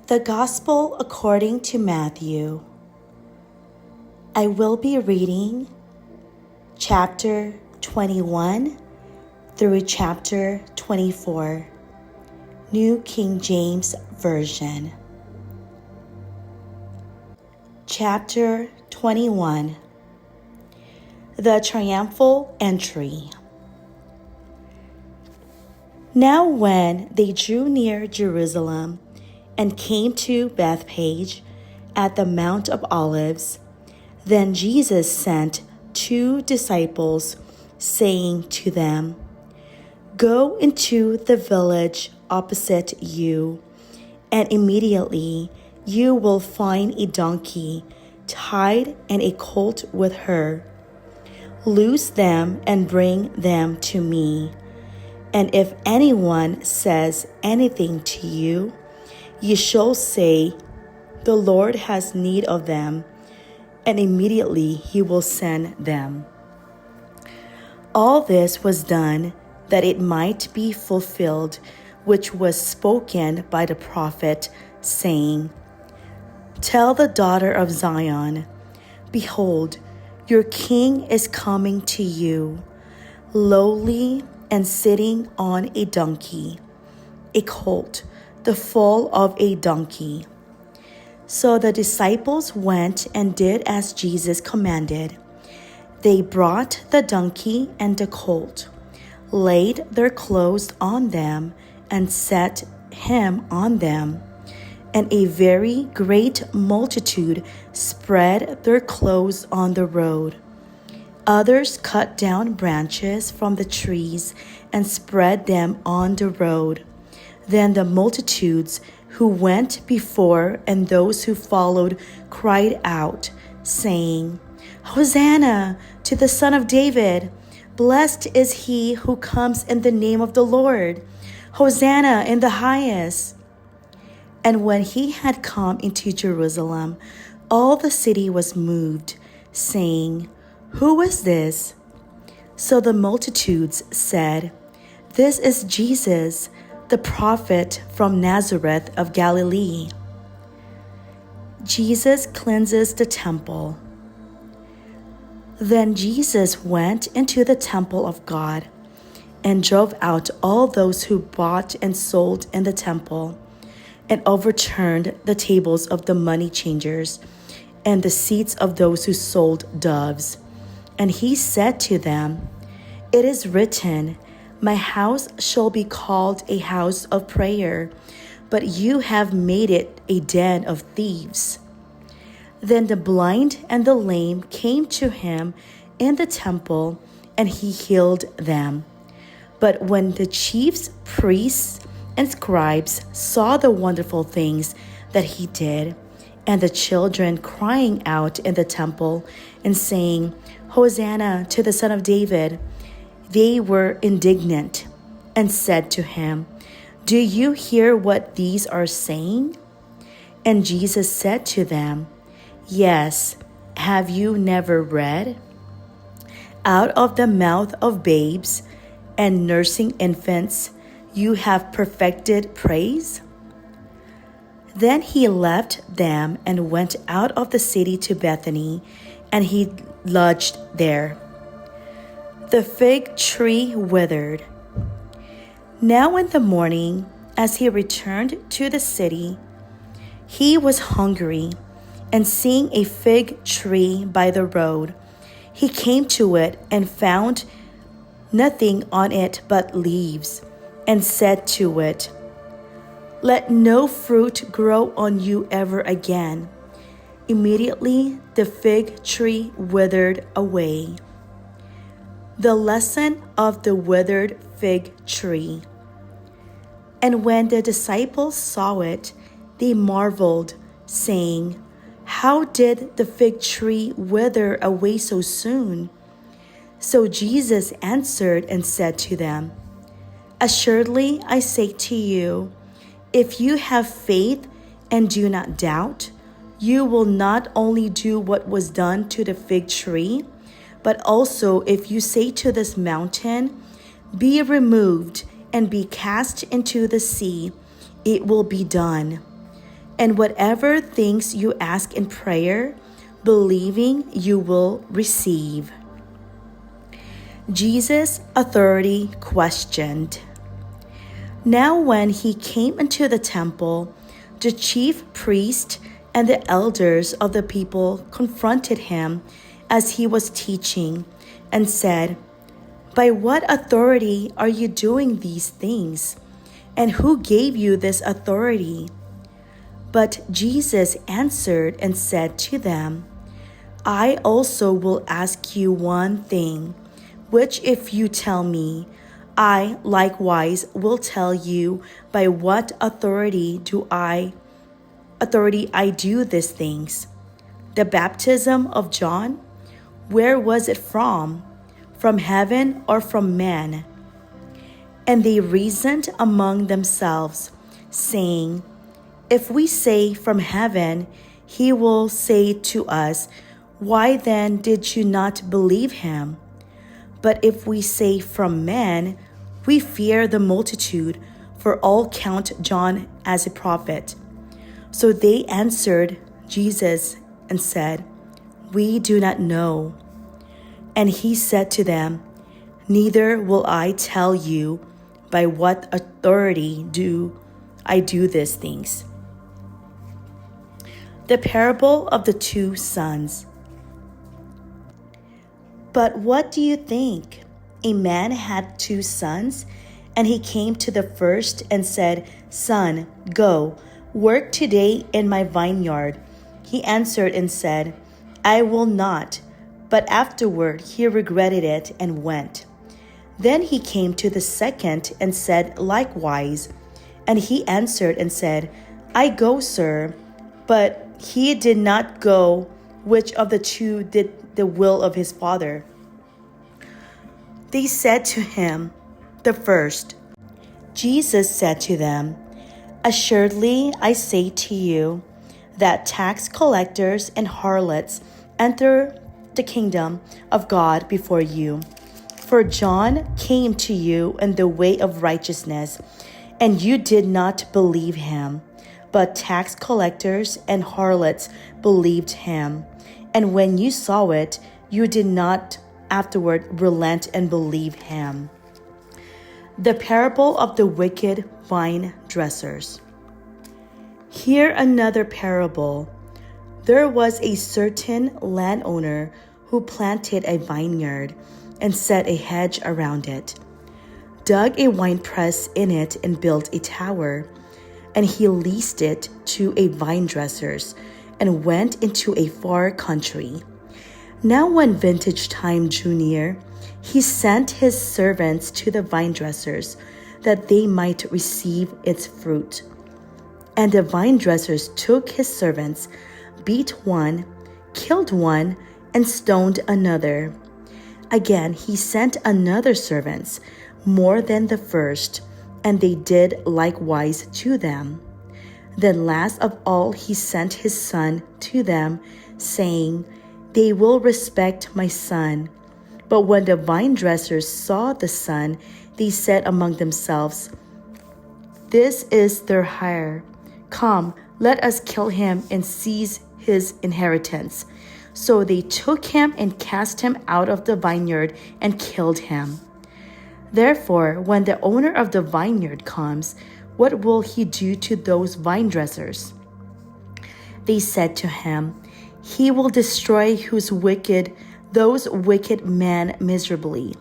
The Gospel according to Matthew. I will be reading chapter 21 through chapter 24, New King James Version. Chapter 21. The Triumphal Entry. Now when they drew near Jerusalem and came to Bethphage at the Mount of Olives, then Jesus sent 2 disciples, saying to them, "Go into the village opposite you, and immediately you will find a donkey tied and a colt with her. Loose them and bring them to me. And if anyone says anything to you, you shall say, 'The Lord has need of them,' and immediately he will send them." All this was done that it might be fulfilled, which was spoken by the prophet, saying, "Tell the daughter of Zion, behold, your king is coming to you, lowly and sitting on a donkey, a colt, the foal of a donkey." So the disciples went and did as Jesus commanded. They brought the donkey and the colt, laid their clothes on them, and set him on them. And a very great multitude spread their clothes on the road. Others cut down branches from the trees and spread them on the road. Then the multitudes who went before and those who followed cried out, saying, "Hosanna to the Son of David! Blessed is he who comes in the name of the Lord! Hosanna in the highest!" And when he had come into Jerusalem, all the city was moved, saying, "Who is this?" So the multitudes said, "This is Jesus, the prophet from Nazareth of Galilee." Jesus cleanses the temple. Then Jesus went into the temple of God and drove out all those who bought and sold in the temple, and overturned the tables of the money changers and the seats of those who sold doves. And he said to them, "It is written, 'My house shall be called a house of prayer,' but you have made it a den of thieves." Then the blind and the lame came to him in the temple, and he healed them. But when the chief priests and scribes saw the wonderful things that he did, and the children crying out in the temple and saying, "Hosanna to the Son of David," they were indignant and said to him, "Do you hear what these are saying?" And Jesus said to them, "Yes, have you never read? Out of the mouth of babes and nursing infants, you have perfected praise?" Then he left them and went out of the city to Bethany, and he lodged there. The fig tree withered. Now in the morning, as he returned to the city, he was hungry, and seeing a fig tree by the road, he came to it and found nothing on it but leaves, and said to it, "Let no fruit grow on you ever again." Immediately the fig tree withered away. The lesson of the withered fig tree. And when the disciples saw it, they marveled, saying, "How did the fig tree wither away so soon?" So Jesus answered and said to them, "Assuredly I say to you, if you have faith and do not doubt, you will not only do what was done to the fig tree, but also if you say to this mountain, 'Be removed and be cast into the sea,' it will be done. And whatever things you ask in prayer, believing you will receive. Jesus' authority questioned. Now when he came into the temple, the chief priest and the elders of the people confronted him as he was teaching and said, "By what authority are you doing these things? And who gave you this authority?" But Jesus answered and said to them, "I also will ask you one thing, which if you tell me, I likewise will tell you by what authority I do these things. The baptism of John, where was it from? From heaven or from man?" And they reasoned among themselves, saying, "If we say from heaven, he will say to us, 'Why then did you not believe him?' But if we say from men, we fear the multitude, for all count John as a prophet." So they answered Jesus and said, "We do not know." And he said to them, "Neither will I tell you by what authority I do these things." The parable of the two sons. But what do you think? A man had 2 sons, and he came to the first and said, "Son, go, work today in my vineyard." He answered and said, "I will not." But afterward he regretted it and went. Then he came to the second and said likewise. And he answered and said, "I go, sir." But he did not go. Which of the 2 did the will of his father? They said to him, "The first." Jesus said to them, "Assuredly I say to you, that tax collectors and harlots enter the kingdom of God before you. For John came to you in the way of righteousness, and you did not believe him. But tax collectors and harlots believed him. And when you saw it, you did not afterward relent and believe him." The parable of the wicked vine dressers. Hear another parable. There was a certain landowner who planted a vineyard and set a hedge around it, dug a winepress in it, and built a tower. And he leased it to a vine dressers and went into a far country. Now when vintage time drew near, he sent his servants to the vine dressers, that they might receive its fruit. And the vine dressers took his servants, beat one, killed one, and stoned another. Again he sent another servants, more than the first, and they did likewise to them. Then last of all he sent his son to them, saying, "They will respect my son." But when the vine dressers saw the son, they said among themselves, "This is their heir. Come, let us kill him and seize his inheritance." So they took him and cast him out of the vineyard and killed him. Therefore, when the owner of the vineyard comes, what will he do to those vine dressers? They said to him, "He will destroy those wicked men miserably,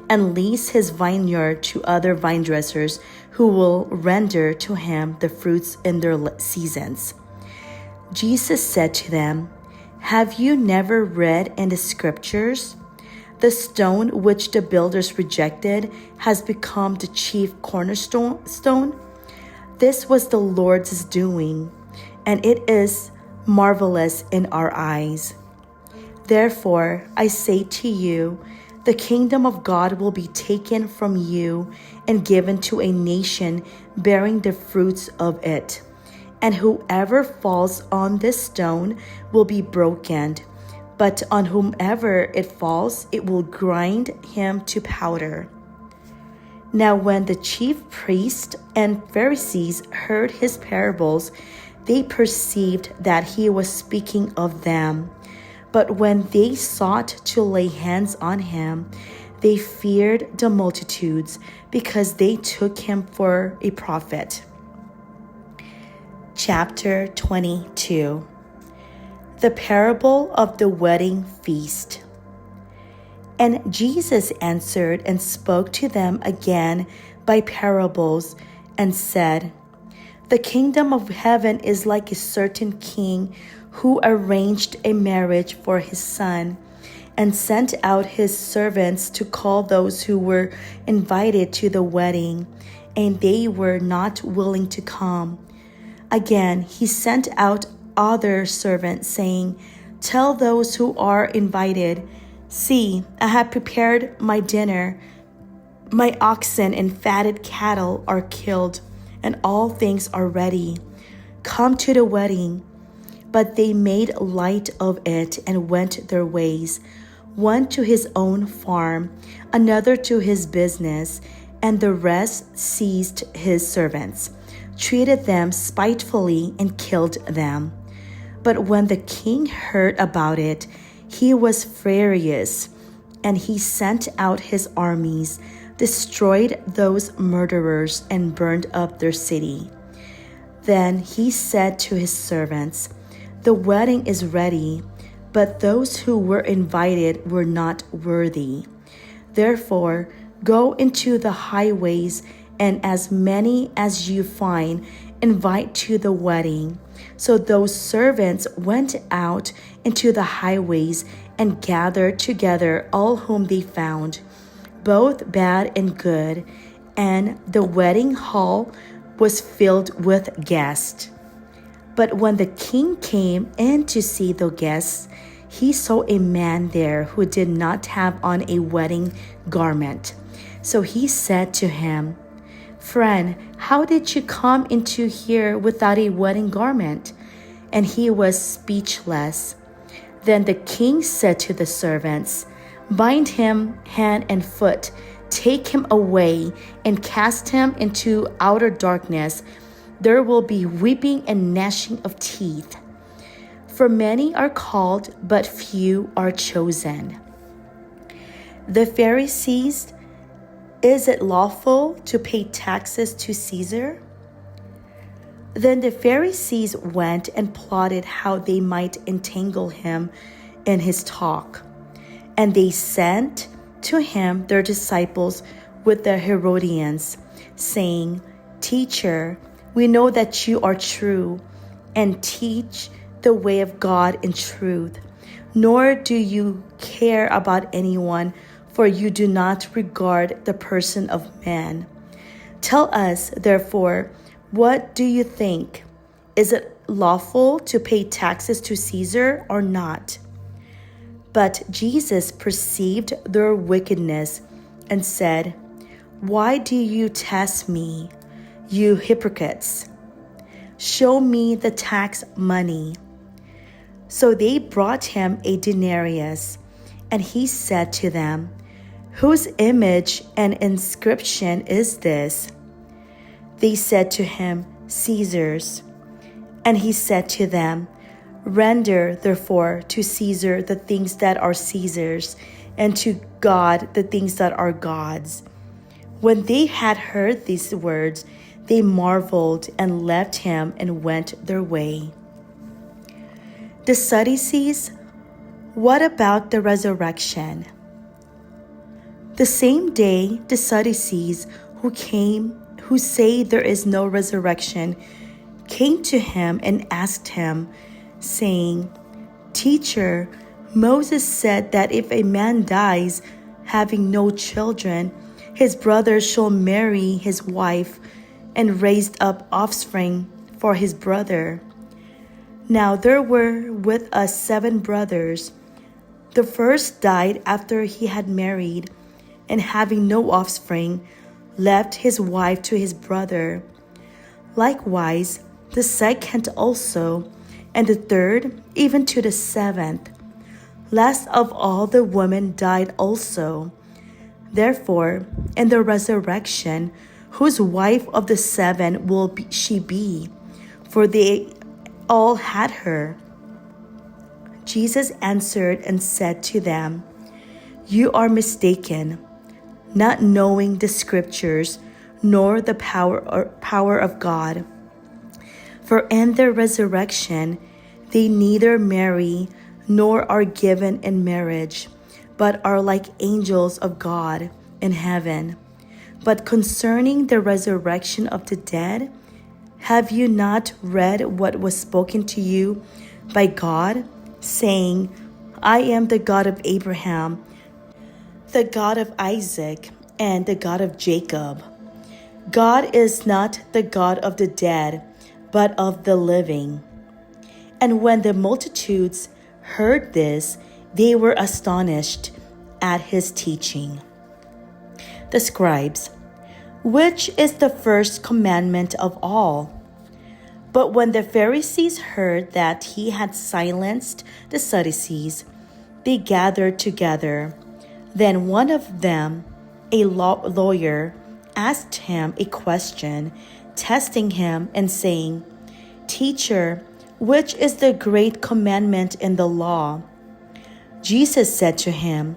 and lease his vineyard to other vine dressers, who will render to him the fruits in their seasons." Jesus said to them, "Have you never read in the scriptures? The stone which the builders rejected has become the chief cornerstone. This was the Lord's doing, and it is marvelous in our eyes. Therefore, I say to you, the kingdom of God will be taken from you and given to a nation bearing the fruits of it. And whoever falls on this stone will be broken, but on whomever it falls, it will grind him to powder." Now when the chief priests and Pharisees heard his parables, they perceived that he was speaking of them. But when they sought to lay hands on him, they feared the multitudes, because they took him for a prophet. Chapter 22. The parable of the wedding feast. And Jesus answered and spoke to them again by parables, and said, The kingdom of heaven is like a certain king who arranged a marriage for his son, and sent out his servants to call those who were invited to the wedding, and they were not willing to come. Again, he sent out other servants, saying, Tell those who are invited, See, I have prepared my dinner. My oxen and fatted cattle are killed, and all things are ready. Come to the wedding. But they made light of it and went their ways, one to his own farm, another to his business, and the rest seized his servants, treated them spitefully, and killed them. But when the king heard about it, he was furious, and he sent out his armies, destroyed those murderers, and burned up their city. Then he said to his servants, The wedding is ready, but those who were invited were not worthy. Therefore, go into the highways, and as many as you find, invite to the wedding. So those servants went out into the highways and gathered together all whom they found, both bad and good, and the wedding hall was filled with guests. But when the king came in to see the guests, he saw a man there who did not have on a wedding garment. So he said to him, Friend, how did you come into here without a wedding garment? And he was speechless. Then the king said to the servants, Bind him hand and foot, take him away, and cast him into outer darkness. There will be weeping and gnashing of teeth. For many are called, but few are chosen. The Pharisees, Is it lawful to pay taxes to Caesar? Then the Pharisees went and plotted how they might entangle him in his talk. And they sent to him their disciples with the Herodians, saying, Teacher, we know that you are true, and teach the way of God in truth, nor do you care about anyone, for you do not regard the person of man. Tell us, therefore, what do you think? Is it lawful to pay taxes to Caesar or not? But Jesus perceived their wickedness and said, Why do you test me, you hypocrites? Show me the tax money. So they brought him a denarius, and he said to them, Whose image and inscription is this? They said to him, Caesar's. And he said to them, Render, therefore, to Caesar the things that are Caesar's, and to God the things that are God's. When they had heard these words, they marveled and left him and went their way. The Sadducees, What about the resurrection? The same day, the Sadducees who say there is no resurrection, came to him and asked him, saying, Teacher, Moses said that if a man dies, having no children, his brother shall marry his wife and raise up offspring for his brother. Now there were with us 7 brothers. The first died after he had married, and having no offspring, left his wife to his brother. Likewise, the second also, and the third, even to the 7th. Last of all, the woman died also. Therefore, in the resurrection, whose wife of the 7 will she be? For they all had her. Jesus answered and said to them, You are mistaken, not knowing the Scriptures, nor the power of God. For in their resurrection they neither marry nor are given in marriage, but are like angels of God in heaven. But concerning the resurrection of the dead, have you not read what was spoken to you by God, saying, I am the God of Abraham, the God of Isaac, and the God of Jacob? God is not the God of the dead, but of the living. And when the multitudes heard this, they were astonished at his teaching. The scribes, which is the first commandment of all? But when the Pharisees heard that he had silenced the Sadducees, they gathered together. Then one of them, a lawyer, asked him a question, testing him and saying, Teacher, which is the great commandment in the law? Jesus said to him,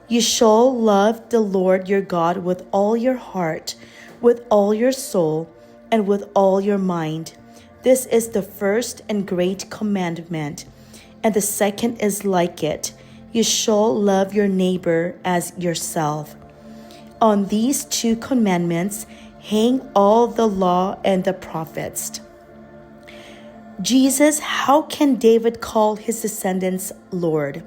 You shall love the Lord your God with all your heart, with all your soul, and with all your mind. This is the first and great commandment, and the second is like it. You shall love your neighbor as yourself. On these two commandments hang all the law and the prophets. Jesus, how can David call his descendants Lord?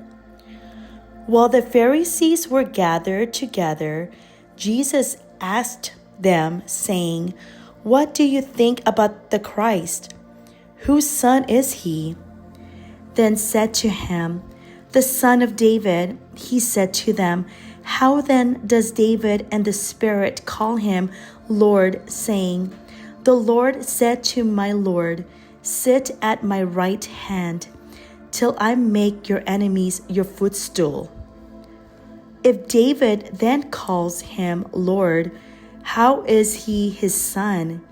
While the Pharisees were gathered together, Jesus asked them, saying, What do you think about the Christ? Whose son is he? Then said to him, The son of David. He said to them, How then does David and the Spirit call him Lord, saying, The Lord said to my Lord, Sit at my right hand, till I make your enemies your footstool. If David then calls him Lord, how is he his son?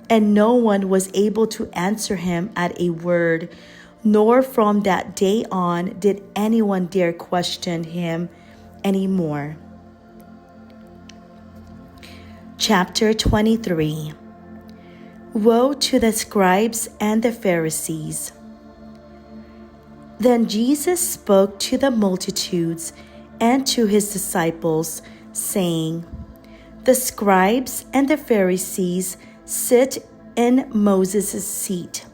And no one was able to answer him at a word, nor from that day on did anyone dare question him anymore. Chapter 23. Woe to the scribes and the Pharisees. Then Jesus spoke to the multitudes and to his disciples, saying, The scribes and the Pharisees sit in Moses' seat.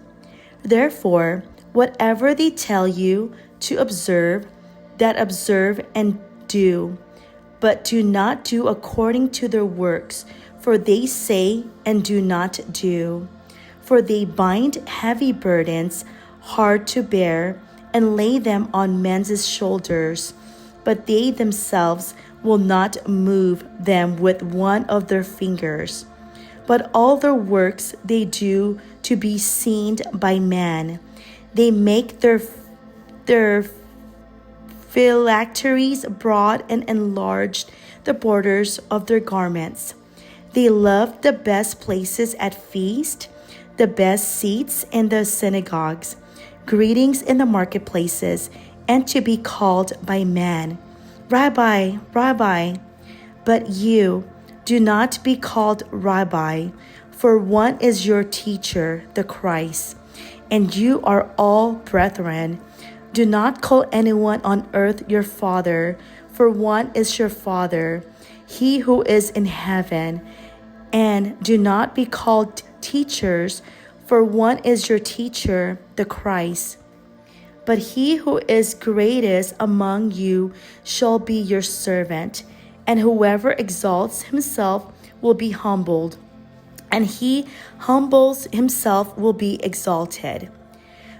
Therefore, whatever they tell you to observe, that observe and do, but do not do according to their works, for they say and do not do. For they bind heavy burdens, hard to bear, and lay them on men's shoulders, but they themselves will not move them with one of their fingers. But all their works they do to be seen by man. They make their phylacteries broad and enlarge the borders of their garments. They love the best places at feast, the best seats in the synagogues, greetings in the marketplaces, and to be called by men, Rabbi, Rabbi. But you, do not be called Rabbi, for one is your teacher, the Christ, and you are all brethren. Do not call anyone on earth your father, for one is your Father, he who is in heaven. And do not be called teachers, for one is your teacher, the Christ. But he who is greatest among you shall be your servant, and whoever exalts himself will be humbled, and he humbles himself will be exalted.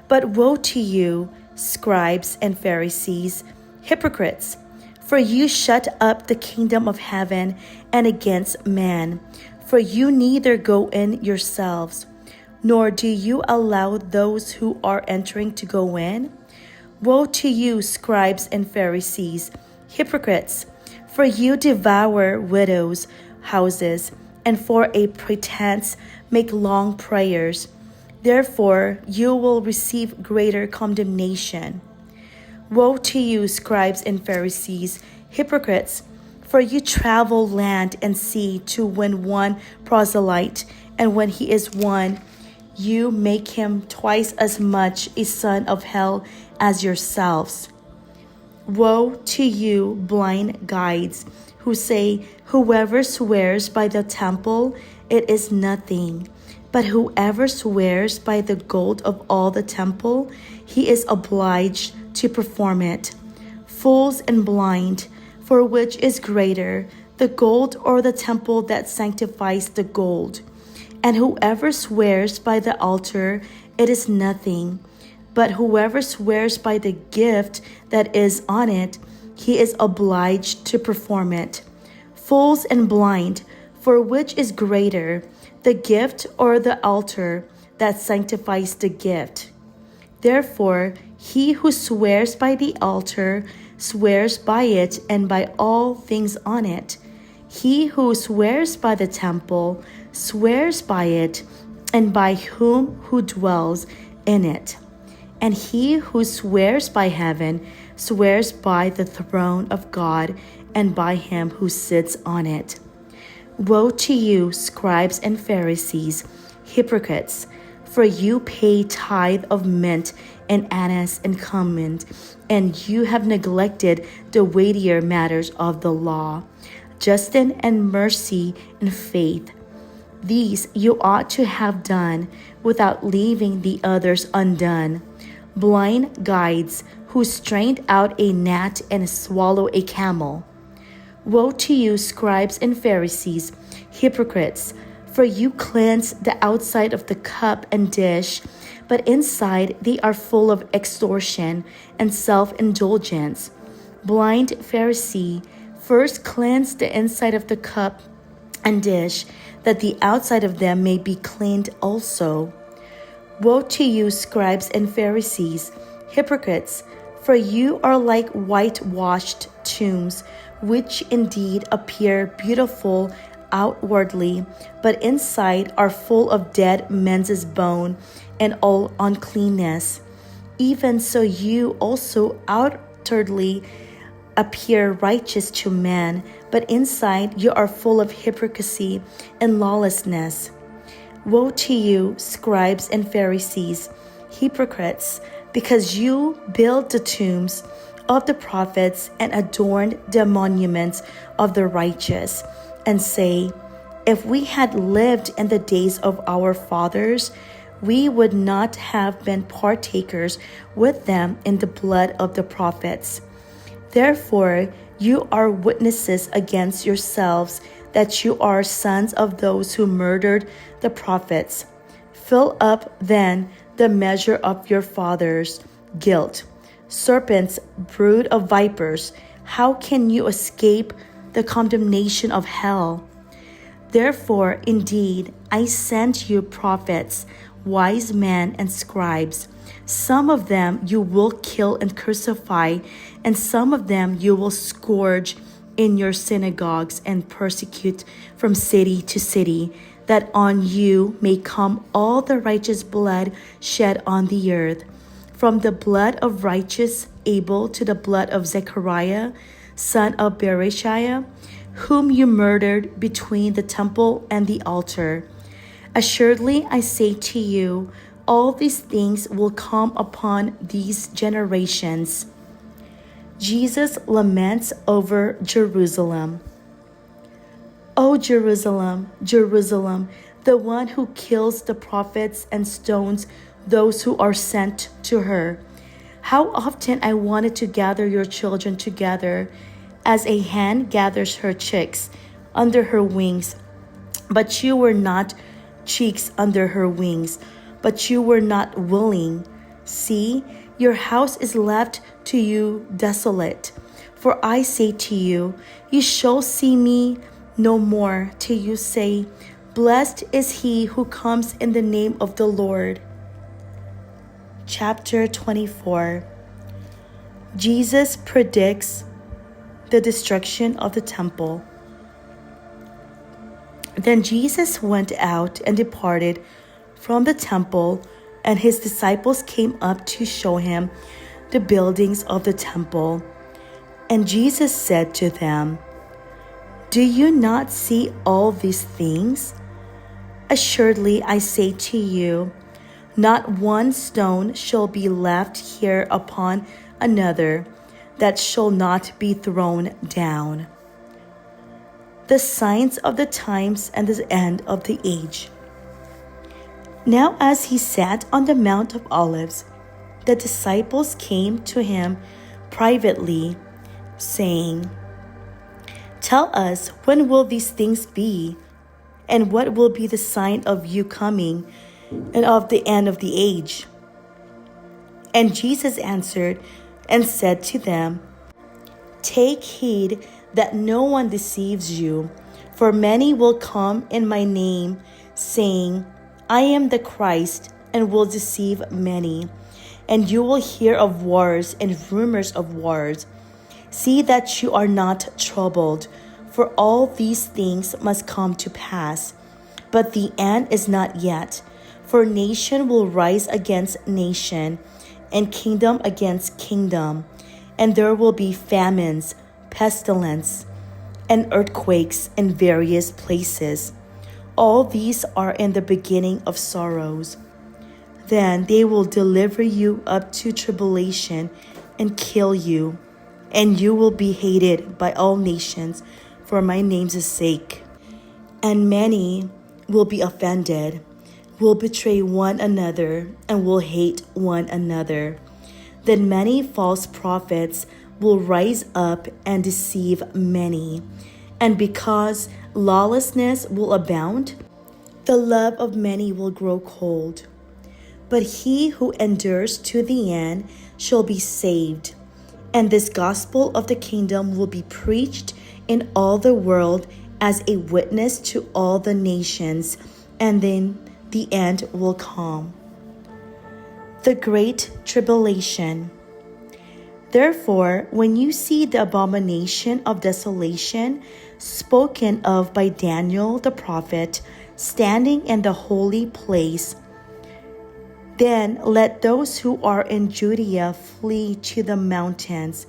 But woe to you, scribes and Pharisees, hypocrites! For you shut up the kingdom of heaven and against man, for you neither go in yourselves, nor do you allow those who are entering to go in. Woe to you, scribes and Pharisees, hypocrites! For you devour widows' houses, and for a pretense make long prayers. Therefore, you will receive greater condemnation. Woe to you, scribes and Pharisees, hypocrites! For you travel land and sea to win one proselyte, and when he is won, you make him twice as much a son of hell as yourselves. Woe to you, blind guides, who say, whoever swears by the temple, it is nothing. But whoever swears by the gold of all the temple, he is obliged to perform it. Fools and blind, for which is greater, the gold or the temple that sanctifies the gold? And whoever swears by the altar, it is nothing. But whoever swears by the gift that is on it, he is obliged to perform it. Fools and blind, for which is greater, the gift or the altar that sanctifies the gift? Therefore, he who swears by the altar swears by it and by all things on it. He who swears by the temple swears by it and by whom who dwells in it. And he who swears by heaven swears by the throne of God and by him who sits on it. Woe to you, scribes and Pharisees, hypocrites! For you pay tithe of mint and anise and cumin, and you have neglected the weightier matters of the law, justice and mercy and faith. These you ought to have done without leaving the others undone. Blind guides who strained out a gnat and swallow a camel. Woe to you, scribes and Pharisees, hypocrites! For you cleanse the outside of the cup and dish, but inside they are full of extortion and self-indulgence. Blind Pharisee, first cleanse the inside of the cup and dish, that the outside of them may be cleaned also. Woe to you, scribes and Pharisees, hypocrites! For you are like whitewashed tombs, which indeed appear beautiful outwardly, but inside are full of dead men's bone and all uncleanness. Even so you also outwardly appear righteous to men, but inside you are full of hypocrisy and lawlessness. Woe to you, scribes and Pharisees, hypocrites! Because you build the tombs of the prophets and adorn the monuments of the righteous, and say, if we had lived in the days of our fathers, we would not have been partakers with them in the blood of the prophets. Therefore, you are witnesses against yourselves that you are sons of those who murdered the prophets. Fill up then the measure of your father's guilt. Serpents, brood of vipers, how can you escape the condemnation of hell? Therefore, indeed, I sent you prophets, wise men, and scribes. Some of them you will kill and crucify, and some of them you will scourge in your synagogues and persecute from city to city, that on you may come all the righteous blood shed on the earth, from the blood of righteous Abel to the blood of Zechariah, son of Berechiah, whom you murdered between the temple and the altar. Assuredly, I say to you, all these things will come upon these generations. Jesus laments over Jerusalem. O Jerusalem, Jerusalem, the one who kills the prophets and stones those who are sent to her. How often I wanted to gather your children together, as a hen gathers her chicks under her wings, but you were not chicks under her wings, but you were not willing. See, your house is left to you desolate. For I say to you, you shall see me no more till you say, blessed is he who comes in the name of the Lord. Chapter 24. Jesus predicts the destruction of the temple. Then Jesus went out and departed from the temple And his disciples came up to show him the buildings of the temple. And Jesus said to them, "Do you not see all these things? Assuredly, I say to you, not one stone shall be left here upon another that shall not be thrown down." The signs of the times and the end of the age. Now as he sat on the Mount of Olives, the disciples came to him privately, saying, "Tell us, when will these things be? And what will be the sign of you coming and of the end of the age?" And Jesus answered and said to them, "Take heed that no one deceives you, for many will come in my name, saying, 'I am the Christ,' and will deceive many. And you will hear of wars and rumors of wars. See that you are not troubled, for all these things must come to pass. But the end is not yet, for nation will rise against nation, and kingdom against kingdom, and there will be famines, pestilence, and earthquakes in various places. All these are in the beginning of sorrows. Then they will deliver you up to tribulation and kill you, and you will be hated by all nations for my name's sake. And many will be offended, will betray one another, and will hate one another. Then many false prophets will rise up and deceive many. And because lawlessness will abound, the love of many will grow cold. But he who endures to the end shall be saved. And this gospel of the kingdom will be preached in all the world as a witness to all the nations, and then the end will come. The Great Tribulation. Therefore, when you see the abomination of desolation spoken of by Daniel the prophet standing in the holy place, then let those who are in Judea flee to the mountains.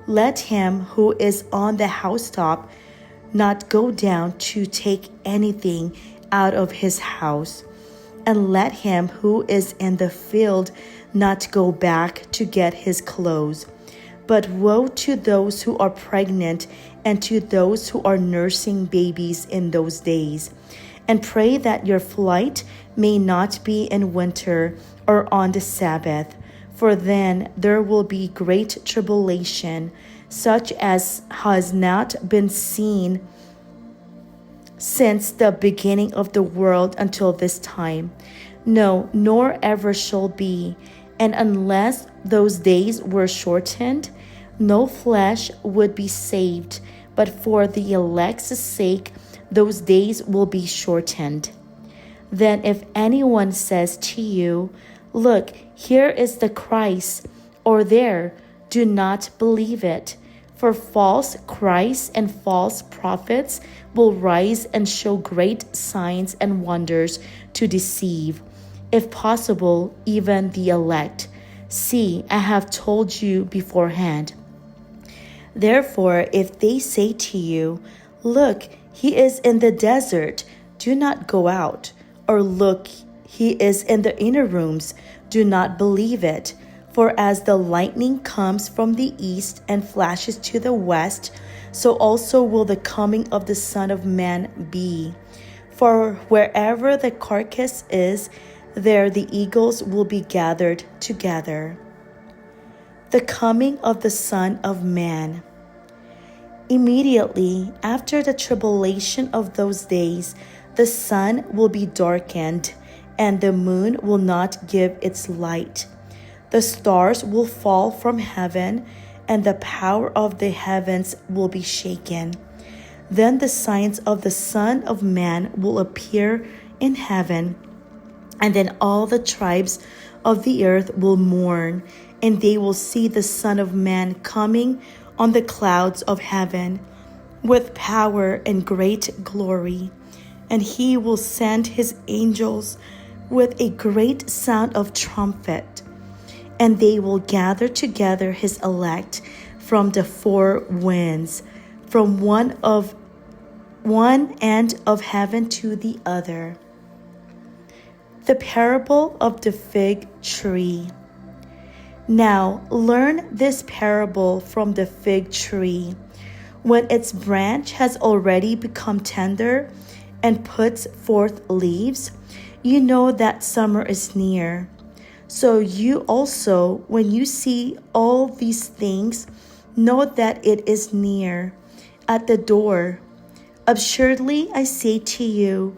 Let him who is on the housetop not go down to take anything out of his house. And let him who is in the field not go back to get his clothes. But woe to those who are pregnant and to those who are nursing babies in those days. And pray that your flight may not be in winter or on the Sabbath, for then there will be great tribulation, such as has not been seen since the beginning of the world until this time. No, nor ever shall be. And unless those days were shortened, no flesh would be saved, but for the elect's sake, those days will be shortened. Then if anyone says to you, "Look, here is the Christ," or "There," do not believe it. For false Christs and false prophets will rise and show great signs and wonders to deceive, if possible, even the elect. See, I have told you beforehand. Therefore, if they say to you, "Look, he is in the desert," do not go out. Or, "Look, he is in the inner rooms," do not believe it. For as the lightning comes from the east and flashes to the west, so also will the coming of the Son of Man be. For wherever the carcass is, there the eagles will be gathered together. The coming of the Son of Man. Immediately after the tribulation of those days, the sun will be darkened, and the moon will not give its light. The stars will fall from heaven, and the power of the heavens will be shaken. Then the signs of the Son of Man will appear in heaven, and then all the tribes of the earth will mourn, and they will see the Son of Man coming on the clouds of heaven with power and great glory. And he will send his angels with a great sound of trumpet, and they will gather together his elect from the four winds, from one end of heaven to the other. The parable of the fig tree. Now learn this parable from the fig tree. When its branch has already become tender and puts forth leaves, you know that summer is near. So you also, when you see all these things, know that it is near, at the door. Assuredly, I say to you,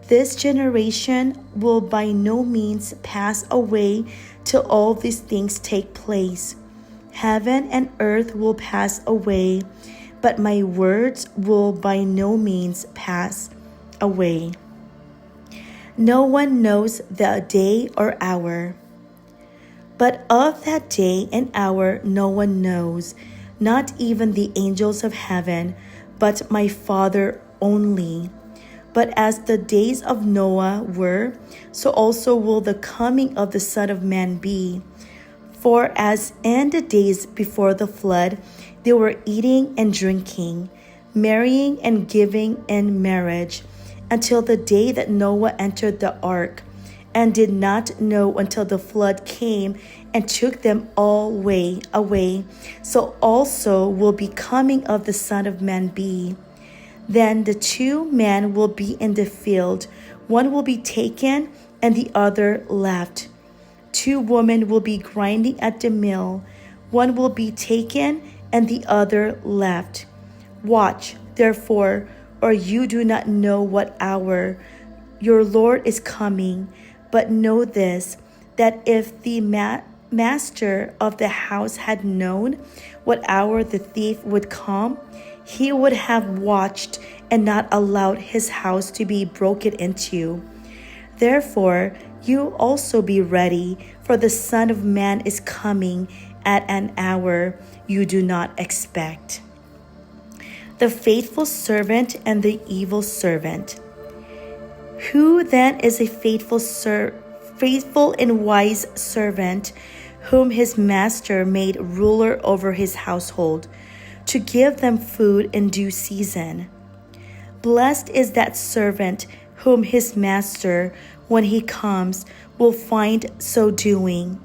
this generation will by no means pass away till all these things take place. Heaven and earth will pass away, but my words will by no means pass away. No one knows the day or hour, but of that day and hour no one knows, not even the angels of heaven, but my Father only. But as the days of Noah were, so also will the coming of the Son of Man be. For as in the days before the flood, they were eating and drinking, marrying and giving in marriage, until the day that Noah entered the ark, and did not know until the flood came and took them all away, so also will be coming of the Son of Man be. Then the two men will be in the field, one will be taken and the other left. Two women will be grinding at the mill, one will be taken and the other left. Watch, therefore, or you do not know what hour your Lord is coming. But know this, that if the master of the house had known what hour the thief would come, he would have watched and not allowed his house to be broken into. Therefore, you also be ready, for the Son of Man is coming at an hour you do not expect. The faithful servant and the evil servant. Who then is a faithful and wise servant, whom his master made ruler over his household, to give them food in due season? Blessed is that servant whom his master, when he comes, will find so doing.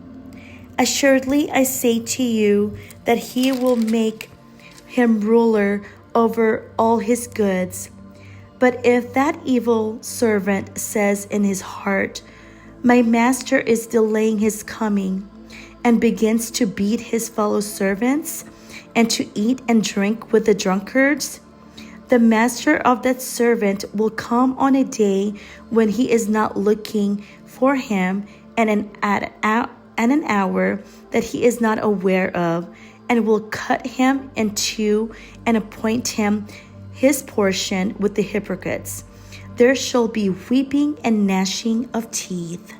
Assuredly, I say to you that he will make him ruler over all his goods. But if that evil servant says in his heart, my master is delaying his coming, and begins to beat his fellow servants, and to eat and drink with the drunkards, the master of that servant will come on a day when he is not looking for him, and at an hour that he is not aware of, and will cut him in two and appoint him his portion with the hypocrites. There shall be weeping and gnashing of teeth.